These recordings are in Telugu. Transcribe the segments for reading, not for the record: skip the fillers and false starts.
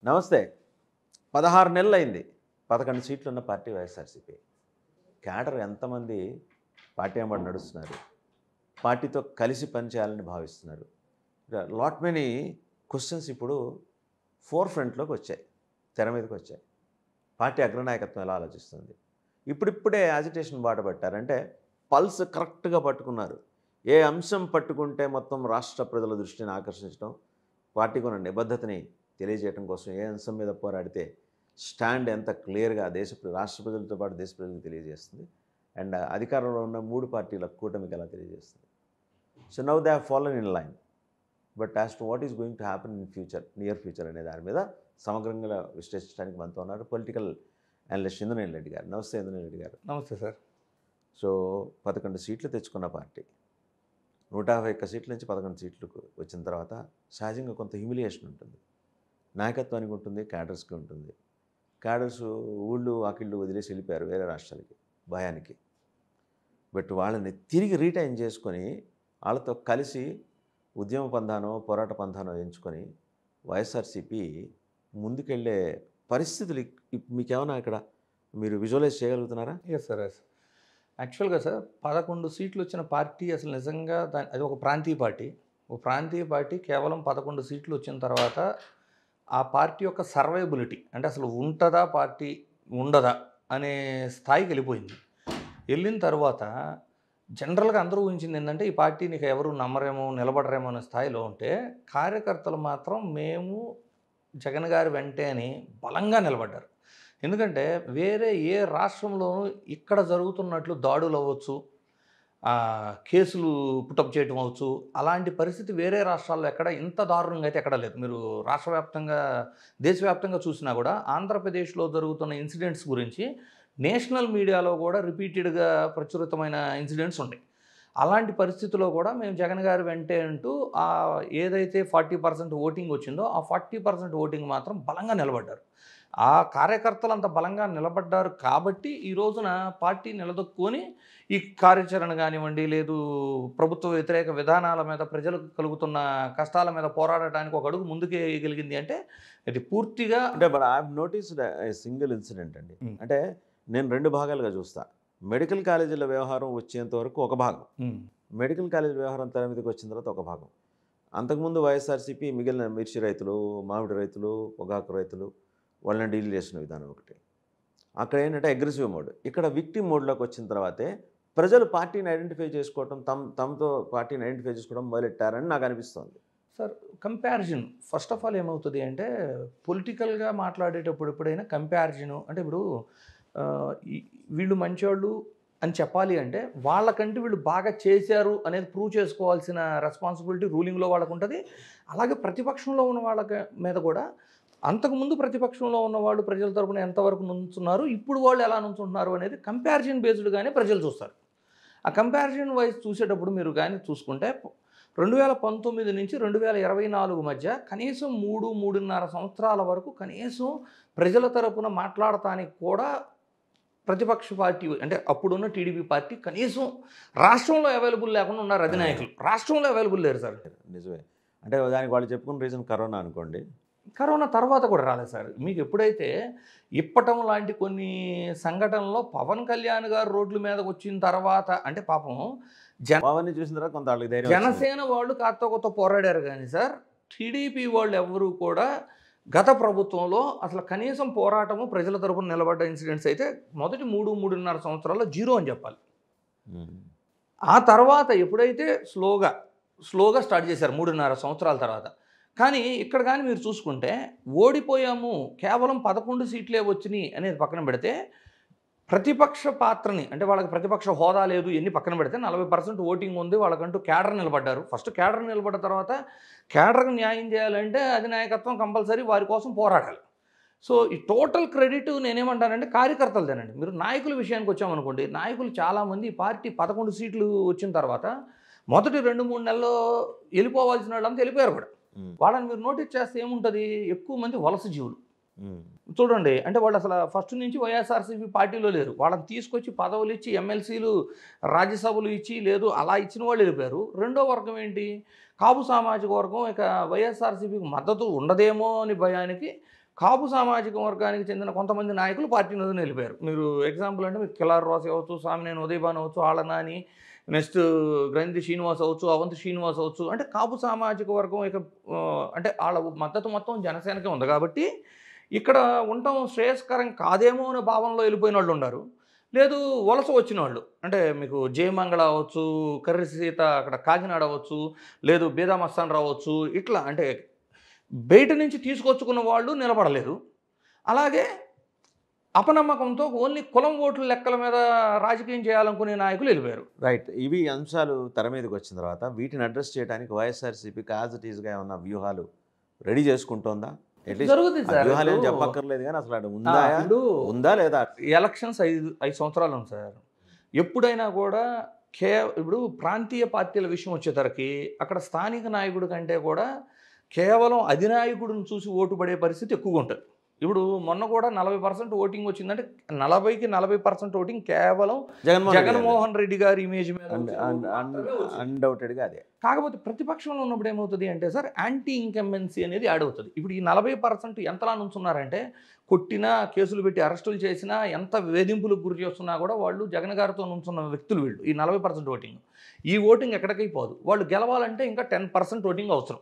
నమస్తే. 16 నెలలైంది. 11 సీట్లున్న పార్టీ వైఎస్ఆర్సీపీ. క్యాడర్ ఎంతమంది పార్టీ వెంబడి నడుస్తున్నారు, పార్టీతో కలిసి పనిచేయాలని భావిస్తున్నారు. లాట్ మెనీ క్వశ్చన్స్ ఇప్పుడు ఫోర్ ఫ్రంట్లోకి వచ్చాయి, తెర మీదకి వచ్చాయి. పార్టీ అగ్రనాయకత్వం ఎలా ఆలోచిస్తుంది, ఇప్పుడిప్పుడే యాజిటేషన్ బాట పట్టారంటే పల్స్ కరెక్ట్గా పట్టుకున్నారు. ఏ అంశం పట్టుకుంటే మొత్తం రాష్ట్ర ప్రజల దృష్టిని ఆకర్షించడం, పార్టీకి ఉన్న నిబద్ధతని తెలియజేయడం కోసం ఏ అంశం మీద పోరాడితే స్టాండ్ ఎంత క్లియర్గా రాష్ట్ర ప్రజలతో పాటు దేశ ప్రజలకు తెలియజేస్తుంది, అండ్ అధికారంలో ఉన్న 3 పార్టీల కూటమికి ఎలా తెలియజేస్తుంది. So now they have fallen in line, but as to what is going to happen in future, near future అనే దాని మీద సమగ్రంగా విశ్లేషించడానికి మనతో ఉన్నారు పొలిటికల్ అనలిస్ట్ ఇంద్రనీల్ రెడ్డి గారు. నమస్తే ఇంద్రనీల్ రెడ్డి గారు. నమస్తే సార్. సో 11 సీట్లు తెచ్చుకున్న పార్టీ 151 సీట్ల నుంచి 11 సీట్లకు వచ్చిన తర్వాత సహజంగా కొంత హ్యూమిలియేషన్ ఉంటుంది. నాయకత్వానికి ఉంటుంది, క్యాడర్స్కి ఉంటుంది. క్యాడర్స్ ఊళ్ళు వాకిళ్ళు వదిలేసి వెళ్ళిపోయారు వేరే రాష్ట్రాలకి భయానికి. బట్ వాళ్ళని తిరిగి రీటైన్ చేసుకొని వాళ్ళతో కలిసి ఉద్యమ పంధానో పోరాట పంధానో ఎంచుకొని వైఎస్ఆర్సీపీ ముందుకెళ్ళే పరిస్థితులు మీకేమైనా ఇక్కడ మీరు విజువలైజ్ చేయగలుగుతున్నారా? Yes sir, yes. యాక్చువల్గా సార్ 11 సీట్లు వచ్చిన పార్టీ అసలు నిజంగా అది ఒక ప్రాంతీయ పార్టీ. ఒక ప్రాంతీయ పార్టీ కేవలం 11 సీట్లు వచ్చిన తర్వాత ఆ పార్టీ యొక్క సర్వైబిలిటీ అంటే అసలు ఉంటుందా పార్టీ ఉండదా అనే స్థాయికి వెళ్ళిపోయింది. వెళ్ళిన తర్వాత జనరల్గా అందరూ ఊహించింది ఏంటంటే ఈ పార్టీ నీకు ఎవరు నమ్మరేమో నిలబడరేమో అనే స్థాయిలో ఉంటే కార్యకర్తలు మాత్రం మేము జగన్ గారి వెంటే అని బలంగా నిలబడ్డారు. ఎందుకంటే వేరే ఏ రాష్ట్రంలోనూ ఇక్కడ జరుగుతున్నట్లు దాడులు అవ్వచ్చు, కేసులు పుటప్ చేయడం అవ్వచ్చు, అలాంటి పరిస్థితి వేరే రాష్ట్రాల్లో ఎక్కడ ఇంత దారుణంగా అయితే ఎక్కడ లేదు. మీరు రాష్ట్ర వ్యాప్తంగా దేశవ్యాప్తంగా చూసినా కూడా ఆంధ్రప్రదేశ్లో జరుగుతున్న ఇన్సిడెంట్స్ గురించి నేషనల్ మీడియాలో కూడా రిపీటెడ్గా ప్రచురితమైన ఇన్సిడెంట్స్ ఉన్నాయి. అలాంటి పరిస్థితుల్లో కూడా మేము జగన్ గారి వెంటే అంటూ ఏదైతే 40% ఓటింగ్ వచ్చిందో ఆ 40% ఓటింగ్ మాత్రం బలంగా నిలబడ్డారు. ఆ కార్యకర్తలు అంత బలంగా నిలబడ్డారు కాబట్టి ఈ రోజున పార్టీ నిలదొక్కుని ఈ కార్యాచరణ కానివ్వండి, లేదు ప్రభుత్వ వ్యతిరేక విధానాల మీద ప్రజలకు కలుగుతున్న కష్టాల మీద పోరాడటానికి ఒక అడుగు ముందుకే వేయగలిగింది. అంటే ఇది పూర్తిగా అంటే but I have noticed single incident అండి. అంటే నేను 2 భాగాలుగా చూస్తా. మెడికల్ కాలేజీల వ్యవహారం వచ్చేంత వరకు ఒక భాగం, మెడికల్ కాలేజీ వ్యవహారం తెర మీదకి వచ్చిన తర్వాత ఒక భాగం. అంతకుముందు వైఎస్ఆర్సీపీ మిగిలిన మిర్చి రైతులు, మామిడి రైతులు, పొగాకు రైతులు వాళ్ళని డీల్ చేసిన విధానం ఒకటి. అక్కడ ఏంటంటే అగ్రెసివ్ మోడ్. ఇక్కడ విక్టిమ్ మోడ్లోకి వచ్చిన తర్వాతే ప్రజలు పార్టీని ఐడెంటిఫై చేసుకోవటం, తమతో పార్టీని ఐడెంటిఫై చేసుకోవడం మొదలెట్టారని నాకు అనిపిస్తుంది. Sir comparison first of all ఏమవుతుంది అంటే పొలిటికల్గా మాట్లాడేటప్పుడు ఎప్పుడైనా కంపారిజను అంటే ఇప్పుడు వీళ్ళు మంచివాళ్ళు అని చెప్పాలి అంటే వాళ్ళకంటే వీళ్ళు బాగా చేశారు అనేది ప్రూవ్ చేసుకోవాల్సిన రెస్పాన్సిబిలిటీ రూలింగ్లో వాళ్ళకు ఉంటుంది. అలాగే ప్రతిపక్షంలో ఉన్న వాళ్ళ మీద కూడా అంతకుముందు ప్రతిపక్షంలో ఉన్నవాళ్ళు ప్రజల తరపున ఎంతవరకు నుంచున్నారు, ఇప్పుడు వాళ్ళు ఎలా నుంచుంటున్నారు అనేది కంపారిజన్ బేస్డ్గానే ప్రజలు చూస్తారు. ఆ కంపారిజన్ వైజ్ చూసేటప్పుడు మీరు కానీ చూసుకుంటే 2019 నుంచి 2024 మధ్య కనీసం 3-3.5 సంవత్సరాల వరకు కనీసం ప్రజల తరపున మాట్లాడటానికి కూడా ప్రతిపక్ష పార్టీ అంటే అప్పుడున్న టీడీపీ పార్టీ కనీసం రాష్ట్రంలో అవైలబుల్ లేకుండా ఉన్నారు. అధినాయకులు రాష్ట్రంలో అవైలబుల్ లేరు సార్. నిజమే. అంటే దానికి వాళ్ళు చెప్పుకున్న రీజన్ కరోనా అనుకోండి. కరోనా తర్వాత కూడా రాలేదు సార్. మీకు ఎప్పుడైతే ఇప్పటం లాంటి కొన్ని సంఘటనలో పవన్ కళ్యాణ్ గారు రోడ్ల మీదకి వచ్చిన తర్వాత అంటే పాపం పవన్ని చూసిన తర్వాత కొంత వాళ్ళకి ధైర్యం జనసేన వాళ్ళు కాస్త కొత్త పోరాడారు కానీ సార్ టీడీపీ వాళ్ళు ఎవరు కూడా గత ప్రభుత్వంలో అసలు కనీసం పోరాటము ప్రజల తరపున నిలబడ్డ ఇన్సిడెంట్స్ అయితే మొదటి 3-3.5 సంవత్సరాల్లో జీరో అని చెప్పాలి. ఆ తర్వాత ఎప్పుడైతే స్లోగా స్టార్ట్ చేశారు 3.5 సంవత్సరాల తర్వాత. కానీ ఇక్కడ కానీ మీరు చూసుకుంటే ఓడిపోయాము కేవలం 11 సీట్లే వచ్చినాయి అనేది పక్కన పెడితే ప్రతిపక్ష పాత్రని అంటే వాళ్ళకి ప్రతిపక్ష హోదా లేదు ఎన్ని పక్కన పెడితే 40% ఓటింగ్ ఉంది, వాళ్ళకంటూ క్యాడర్ నిలబడ్డారు. ఫస్ట్ క్యాడర్ నిలబడ్డ తర్వాత క్యాడర్కి న్యాయం చేయాలంటే అధినాయకత్వం కంపల్సరీ వారి కోసం పోరాడాలి. సో ఈ టోటల్ క్రెడిట్ నేనేమంటానంటే కార్యకర్తలదేనండి. మీరు నాయకుల విషయానికి వచ్చామనుకోండి, నాయకులు చాలామంది పార్టీ 11 సీట్లు వచ్చిన తర్వాత మొదటి 2-3 నెలల్లో వెళ్ళిపోవాల్సిన వాళ్ళంతా వెళ్ళిపోయారు కూడా. వాళ్ళని మీరు నోటీస్ చేస్తే ఏముంటుంది, ఎక్కువ మంది వలస జీవులు చూడండి. అంటే వాళ్ళు అసలు ఫస్ట్ నుంచి వైఎస్ఆర్సీపీ పార్టీలో లేరు. వాళ్ళని తీసుకొచ్చి పదవులు ఇచ్చి ఎమ్మెల్సీలు రాజ్యసభలు ఇచ్చి లేదు అలా ఇచ్చిన వాళ్ళు వెళ్ళిపోయారు. రెండో వర్గం ఏంటి, కాపు సామాజిక వర్గం ఇక వైఎస్ఆర్సీపీకి మద్దతు ఉండదేమో అని భయానికి కాపు సామాజిక వర్గానికి చెందిన కొంతమంది నాయకులు పార్టీ నుంచి వెళ్ళిపోయారు. మీరు ఎగ్జాంపుల్ అంటే మీకు కిలార్ రోసి అవ్వచ్చు, సామినేని ఉదయభాన్ అవ్వచ్చు, ఆళ్ళనాని, నెక్స్ట్ గ్రంథి శ్రీనివాస్ అవ్వచ్చు, అవంతి శ్రీనివాస్ అవ్వచ్చు. అంటే కాపు సామాజిక వర్గం ఇక అంటే వాళ్ళ మద్దతు మొత్తం జనసేనకే ఉంది కాబట్టి ఇక్కడ ఉండటం శ్రేయస్కరం కాదేమో అనే భావనలో వెళ్ళిపోయిన వాళ్ళు ఉన్నారు. లేదు వలస వచ్చిన వాళ్ళు అంటే మీకు జయమంగళ అవ్వచ్చు, కర్రి సీత అక్కడ కాకినాడ అవ్వచ్చు, లేదు బీదా మస్తాన్ రావచ్చు, ఇట్లా అంటే బయట నుంచి తీసుకొచ్చుకున్న వాళ్ళు నిలబడలేదు. అలాగే అపనమ్మకంతో ఓన్లీ కులం ఓట్ల లెక్కల మీద రాజకీయం చేయాలనుకునే నాయకులు వెళ్ళిపోయారు. రైట్. ఇవి అంశాలు తెర మీదకి వచ్చిన తర్వాత వీటిని అడ్రస్ చేయడానికి వైఎస్ఆర్సీపీకి యాజ్ ఇట్ ఈస్గా ఉన్న వ్యూహాలు రెడీ చేసుకుంటోందా? జరుగుతుంది సార్. వ్యూహాలు ఏం చెప్పక్కర్లేదు కానీ అసలు ఉందా లేదా? ఎలక్షన్స్ 5 సంవత్సరాలు ఉంది సార్. ఎప్పుడైనా కూడా ఇప్పుడు ప్రాంతీయ పార్టీల విషయం వచ్చేసరికి అక్కడ స్థానిక నాయకుడి కంటే కూడా కేవలం అధినాయకుడిని చూసి ఓటు పడే పరిస్థితి ఎక్కువగా ఉంటుంది. ఇప్పుడు మొన్న కూడా 40% ఓటింగ్ వచ్చిందంటే 40కి 40% ఓటింగ్ కేవలం జగన్మోహన్ రెడ్డి గారి ఇమేజ్ మీద అన్డౌటెడ్గా అదే. కాకపోతే ప్రతిపక్షంలో ఉన్నప్పుడు ఏమవుతుంది అంటే సార్ యాంటీ ఇన్కంబెన్సీ అనేది యాడ్ అవుతుంది. ఇప్పుడు ఈ 40% ఎంతలా నుంచున్నారంటే కొట్టినా, కేసులు పెట్టి అరెస్టులు చేసినా, ఎంత వేధింపులకు గురి చేస్తున్నా కూడా వాళ్ళు జగన్ గారితో నుంచున్న వ్యక్తులు వీళ్ళు. ఈ 40% ఓటింగ్, ఈ ఓటింగ్ ఎక్కడికి పోదు. వాళ్ళు గెలవాలంటే ఇంకా 10% ఓటింగ్ అవసరం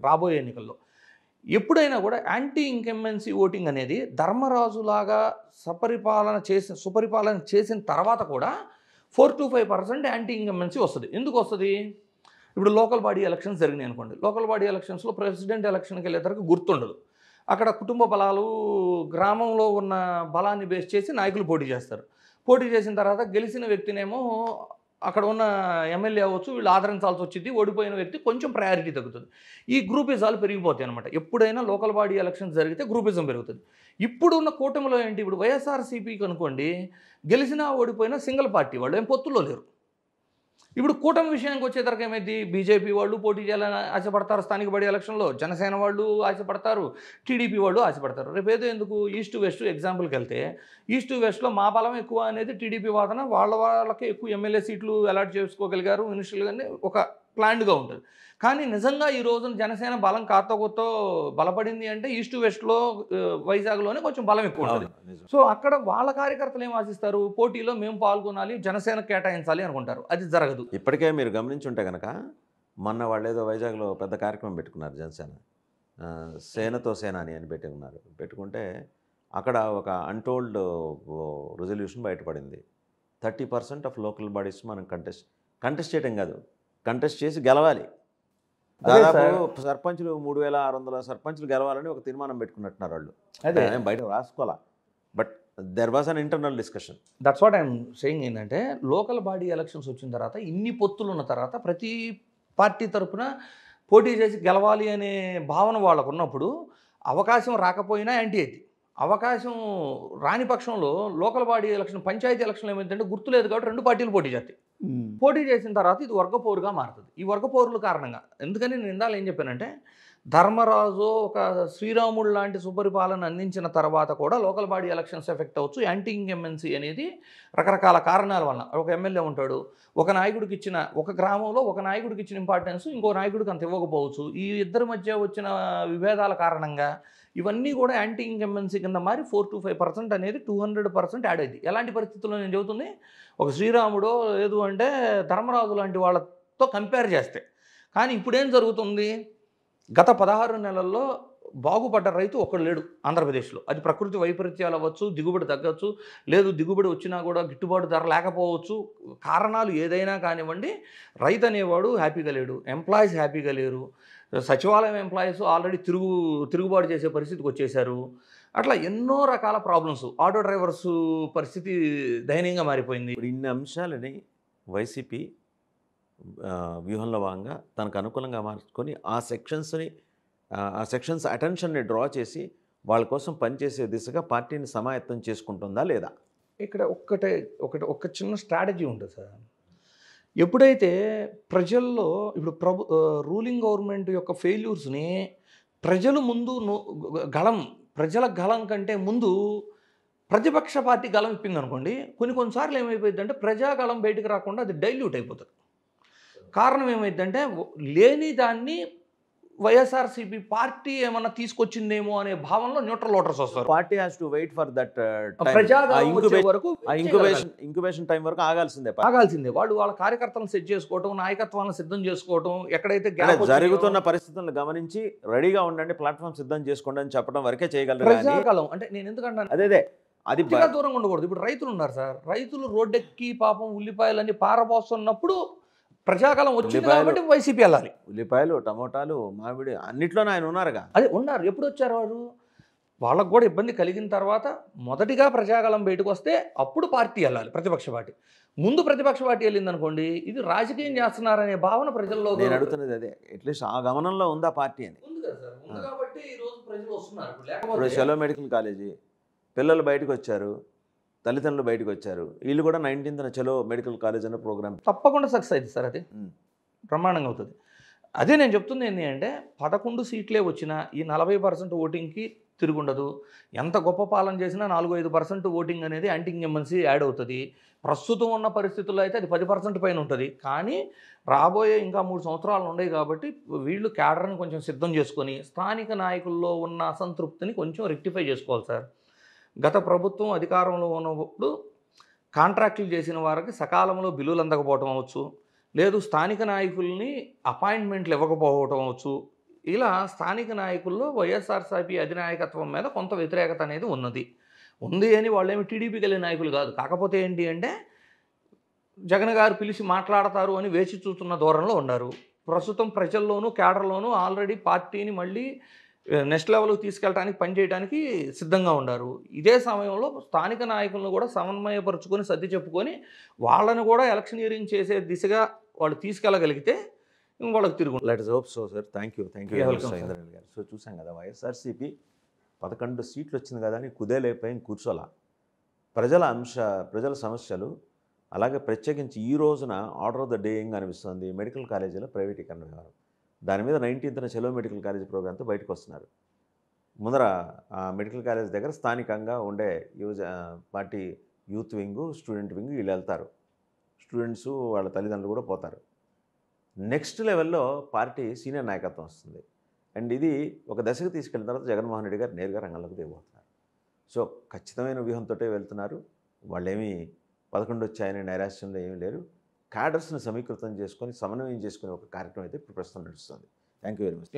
రాబోయే ఎన్నికల్లో. ఎప్పుడైనా కూడా యాంటీ ఇన్కంబెన్సీ ఓటింగ్ అనేది ధర్మరాజులాగా సుపరిపాలన చేసిన తర్వాత కూడా 4 to 5% యాంటీ ఇన్కంబెన్సీ వస్తుంది. ఎందుకు వస్తుంది? ఇప్పుడు లోకల్ బాడీ ఎలక్షన్స్ జరిగినాయి అనుకోండి. లోకల్ బాడీ ఎలక్షన్స్లో ప్రెసిడెంట్ ఎలక్షన్కి వెళ్ళేసరికి గుర్తుండదు. అక్కడ కుటుంబ బలాలు, గ్రామంలో ఉన్న బలాన్ని బేస్ చేసి నాయకులు పోటీ చేస్తారు. పోటీ చేసిన తర్వాత గెలిచిన వ్యక్తినేమో అక్కడ ఉన్న ఎమ్మెల్యే అవ్వచ్చు, వీళ్ళు ఆదరించాల్సి వచ్చింది. ఓడిపోయిన వ్యక్తి కొంచెం ప్రయారిటీ తగ్గుతుంది. ఈ గ్రూపిజాలు పెరిగిపోతాయి అనమాట. ఎప్పుడైనా లోకల్ బాడీ ఎలక్షన్స్ జరిగితే గ్రూపిజం పెరుగుతుంది. ఇప్పుడు ఉన్న కూటమిలో ఏంటి? ఇప్పుడు వైఎస్ఆర్సీపీకి అనుకోండి, గెలిచినా ఓడిపోయినా సింగిల్ పార్టీ వాళ్ళు ఏం పొత్తుల్లో లేరు. ఇప్పుడు కూటమి విషయానికి వచ్చేసరికి ఏమైంది? బీజేపీ వాళ్ళు పోటీ చేయాలని ఆశపడతారు స్థానిక బడి ఎలక్షన్లో, జనసేన వాళ్ళు ఆశపడతారు, టీడీపీ వాళ్ళు ఆశపడతారు. రేపేదో ఎందుకు ఈస్ట్ వెస్ట్ ఎగ్జాంపుల్కి వెళ్తే ఈస్ట్ వెస్ట్లో మా బలం ఎక్కువ అనేది టీడీపీ వాదన. వాళ్ళకే ఎక్కువ ఎమ్మెల్యే సీట్లు అలాట్ చేసుకోగలిగారు మినిస్టర్లుగానే ఒక ప్లాన్డ్గా ఉంటుంది. కానీ నిజంగా ఈ రోజున జనసేన బలం కొత్త బలపడింది అంటే ఈస్ట్ వెస్ట్లో వైజాగ్లోనే కొంచెం బలం ఎక్కువ ఉంటుంది. సో అక్కడ వాళ్ళ కార్యకర్తలు ఏం ఆశిస్తారు? పోటీలో మేము పాల్గొనాలి, జనసేన కేటాయించాలి అనుకుంటారు. అది జరగదు. ఇప్పటికే మీరు గమనించుంటే కనుక మొన్న వాళ్ళు ఏదో వైజాగ్లో పెద్ద కార్యక్రమం పెట్టుకున్నారు జనసేన, సేనతో సేనాని అని పెట్టుకుంటే అక్కడ ఒక అన్టోల్డ్ రిజల్యూషన్ బయటపడింది. 30% ఆఫ్ లోకల్ బాడీస్ మనం కంటెస్ట్ చేయడం కాదు, కంటెస్ట్ చేసి గెలవాలి. దాదాపు సర్పంచులు 3600 సర్పంచులు గెలవాలని ఒక తీర్మానం పెట్టుకున్నట్టున్నారు వాళ్ళు. అదే బయట రాసుకోవాలా, but there was an internal discussion. That's what I'm saying. ఏంటంటే లోకల్ బాడీ ఎలక్షన్స్ వచ్చిన తర్వాత, ఇన్ని పొత్తులు ఉన్న తర్వాత, ప్రతి పార్టీ తరఫున పోటీ చేసి గెలవాలి అనే భావన వాళ్ళకు ఉన్నప్పుడు అవకాశం రాకపోయినా యాంటీ అయితే, అవకాశం రాని పక్షంలో లోకల్ బాడీ ఎలక్షన్, పంచాయతీ ఎలక్షన్లు ఏమైందంటే గుర్తులేదు కాబట్టి 2 పార్టీలు పోటీ చేస్తాయి. పోటీ చేసిన తర్వాత ఇది వర్గపోరుగా మారుతుంది. ఈ వర్గపోరుల కారణంగా, ఎందుకని నేను ఇందాక ఏం చెప్పానంటే, ధర్మరాజు ఒక శ్రీరాముడు లాంటి సుపరిపాలన అందించిన తర్వాత కూడా లోకల్ బాడీ ఎలక్షన్స్ ఎఫెక్ట్ అవ్వచ్చు. యాంటీ ఇన్కంబెన్సీ అనేది రకరకాల కారణాల వలన. ఒక ఎమ్మెల్యే ఉంటాడు, ఒక నాయకుడికి ఇచ్చిన, ఒక గ్రామంలో ఒక నాయకుడికి ఇచ్చిన ఇంపార్టెన్స్ ఇంకో నాయకుడికి అంత ఇవ్వకపోవచ్చు. ఈ ఇద్దరి మధ్య వచ్చిన విభేదాల కారణంగా ఇవన్నీ కూడా యాంటీ ఇన్కంబెన్సీ కింద మారి 4 to 5% అనేది 200% యాడ్ అయింది. ఎలాంటి పరిస్థితుల్లో నేను చెబుతుంది, ఒక శ్రీరాముడో లేదు అంటే ధర్మరాజు లాంటి వాళ్ళతో కంపేర్ చేస్తే. కానీ ఇప్పుడేం జరుగుతుంది? గత 16 నెలల్లో బాగుపడ్డ రైతు ఒక్కడు లేడు ఆంధ్రప్రదేశ్లో. అది ప్రకృతి వైపరీత్యాలు అవ్వచ్చు, దిగుబడి తగ్గచ్చు, లేదు దిగుబడి వచ్చినా కూడా గిట్టుబాటు ధర లేకపోవచ్చు. కారణాలు ఏదైనా కానివ్వండి, రైతు అనేవాడు హ్యాపీగా లేడు, ఎంప్లాయీస్ హ్యాపీగా లేరు, సచివాలయం ఎంప్లాయీస్ ఆల్రెడీ తిరుగుబాటు చేసే పరిస్థితికి వచ్చేసారు. అట్లా ఎన్నో రకాల ప్రాబ్లమ్స్. ఆటో డ్రైవర్స్ పరిస్థితి దయనీయంగా మారిపోయింది. ఇప్పుడు ఇన్ని అంశాలని వైసీపీ వ్యూహంలో భాగంగా తనకు అనుకూలంగా మార్చుకొని ఆ సెక్షన్స్ అటెన్షన్ని డ్రా చేసి వాళ్ళ కోసం పనిచేసే దిశగా పార్టీని సమాయత్తం చేసుకుంటుందా లేదా? ఇక్కడ ఒక చిన్న స్ట్రాటజీ ఉంటుంది సార్. ఎప్పుడైతే ప్రజల్లో ఇప్పుడు రూలింగ్ గవర్నమెంట్ యొక్క ఫెయిల్యూర్స్ని ప్రజలు ముందు ప్రజల గళం కంటే ముందు ప్రతిపక్ష పార్టీ గళం ఇప్పింది అనుకోండి, కొన్నిసార్లు ఏమైపోయిందంటే ప్రజాగళం బయటకు రాకుండా అది డైల్యూట్ అయిపోతుంది. కారణం ఏమైందంటే లేని దాన్ని వైఎస్ఆర్సీపీ పార్టీ ఏమన్నా తీసుకొచ్చిందేమో అనే భావనలో న్యూట్రల్ ఓటర్స్ వస్తారు. Party has to wait for that Prajagalam వచ్చే వరకు ఇంక్యుబేషన్ టైం వరకు ఆగాల్సిందే. ఆగాల్సిందే. వాళ్ళు వాళ్ళ కార్యకర్తలను సెట్ చేసుకోవటం, నాయకత్వాలను సిద్ధం చేసుకోవటం, ఎక్కడైతే గ్యాప్ జరుగుతున్న పరిస్థితులను గమనించి రెడీగా ఉండండి, ప్లాట్ఫామ్ సిద్ధం చేసుకోండి అని చెప్పడం వరకే చేయగలరు. ప్రజాగలం అంటే నేను ఎందుకంటాను, అదే అది దూరంగా ఉండకూడదు. ఇప్పుడు రైతులు ఉన్నారు సార్, రైతులు రోడ్డెక్కి పాపం ఉల్లిపాయలన్నీ పారబోస్తున్నప్పుడు ప్రజాకాలం వచ్చింది కాబట్టి వైసీపీ వెళ్ళాలి. ఉల్లిపాయలు, టమోటాలు, మామిడి అన్నిట్లోనే ఆయన ఉన్నారుగా. అదే ఉన్నారు. ఎప్పుడు వచ్చారు వారు? వాళ్ళకు కూడా ఇబ్బంది కలిగిన తర్వాత మొదటిగా ప్రజాకాలం బయటకు వస్తే అప్పుడు పార్టీ వెళ్ళాలి, ప్రతిపక్ష పార్టీ. ముందు ప్రతిపక్ష పార్టీ వెళ్ళింది అనుకోండి, ఇది రాజకీయం చేస్తున్నారనే భావన ప్రజల్లో. నేను అడుగుతున్నది అదే, అట్లీస్ట్ ఆ గమనంలో ఉందా పార్టీ అని. ఉంది కదా సార్, ఉంది కాబట్టి ఈరోజు ప్రజలు వస్తున్నారు. ఇప్పుడు సెలో మెడికల్ కాలేజీ పిల్లలు బయటకు వచ్చారు, తల్లిదండ్రులు బయటకు వచ్చారు, వీళ్ళు కూడా 19th చెలో మెడికల్ కాలేజ్ అనే ప్రోగ్రామ్ తప్పకుండా సక్సెస్ అవుతుంది సార్. అది బ్రహ్మాండంగా అవుతుంది. అదే నేను చెప్తుంది ఏంటి అంటే 11 సీట్లే వచ్చినా ఈ 40% ఓటింగ్కి తిరుగుండదు. ఎంత గొప్ప పాలన చేసినా 4-5% ఓటింగ్ అనేది యాంటీ ఇంకంబెన్సీ యాడ్ అవుతుంది. ప్రస్తుతం ఉన్న పరిస్థితుల్లో అయితే అది 10% పైన ఉంటుంది. కానీ రాబోయే ఇంకా 3 సంవత్సరాలు ఉన్నాయి కాబట్టి వీళ్ళు క్యాడర్ని కొంచెం సిద్ధం చేసుకొని స్థానిక నాయకుల్లో ఉన్న అసంతృప్తిని కొంచెం రెక్టిఫై చేసుకోవాలి సార్. గత ప్రభుత్వం అధికారంలో ఉన్నప్పుడు కాంట్రాక్టులు చేసిన వారికి సకాలంలో బిల్లులు అందకపోవటం అవచ్చు, లేదు స్థానిక నాయకుల్ని అపాయింట్మెంట్లు ఇవ్వకపోవటం అవచ్చు. ఇలా స్థానిక నాయకుల్లో వైఎస్ఆర్సీపీ అధినాయకత్వం మీద కొంత వ్యతిరేకత అనేది ఉంది అని వాళ్ళేమి టీడీపీకి వెళ్ళే నాయకులు కాదు. కాకపోతే ఏంటి అంటే జగన్ గారు పిలిచి మాట్లాడతారు అని వేచి చూస్తున్న ధోరణిలో ఉన్నారు. ప్రస్తుతం ప్రజల్లోనూ క్యాడర్లోనూ ఆల్రెడీ పార్టీని మళ్ళీ నెక్స్ట్ లెవెల్కి తీసుకెళ్ళడానికి పనిచేయడానికి సిద్ధంగా ఉన్నారు. ఇదే సమయంలో స్థానిక నాయకులను కూడా సమన్వయపరుచుకొని సర్ది చెప్పుకొని వాళ్ళని కూడా ఎలక్షనీరింగ్ చేసే దిశగా వాళ్ళు తీసుకెళ్ళగలిగితే వాళ్ళకి తిరుగు. Let's hope so sir. Thank you Indraneel గారు. సో చూసాం కదా, వైఎస్ఆర్సీపీ 11 సీట్లు వచ్చింది కదా అని కుదేలైపోయి కూర్చోలా. ప్రజల సమస్యలు, అలాగే ప్రత్యేకించి ఈ రోజున ఆర్డర్ ఆఫ్ ద డేయింగ్ అనిపిస్తుంది మెడికల్ కాలేజీలో ప్రైవేటీకరణ వ్యవహారం. దాని మీద 19th చెలో మెడికల్ కాలేజ్ ప్రోగ్రామ్తో బయటకు వస్తున్నారు. ముందర మెడికల్ కాలేజ్ దగ్గర స్థానికంగా ఉండే party youth wing, student wing వీళ్ళు వెళ్తారు. స్టూడెంట్స్ వాళ్ళ తల్లిదండ్రులు కూడా పోతారు. నెక్స్ట్ లెవెల్లో పార్టీ సీనియర్ నాయకత్వం వస్తుంది. అండ్ ఇది ఒక దశకు తీసుకెళ్ళిన తర్వాత జగన్మోహన్ రెడ్డి గారు నేరుగా రంగంలోకి దిగబోతున్నారు. సో ఖచ్చితమైన వ్యూహంతో వెళ్తున్నారు. వాళ్ళేమీ 11 వచ్చాయనే నైరాశ్యంలో ఏమీ లేరు. క్యాడర్స్ని సమీకృతం చేసుకొని సమన్వయం చేసుకునే ఒక కార్యక్రమం అయితే ఇప్పుడు ప్రస్తుతం నడుస్తుంది. Thank you very much.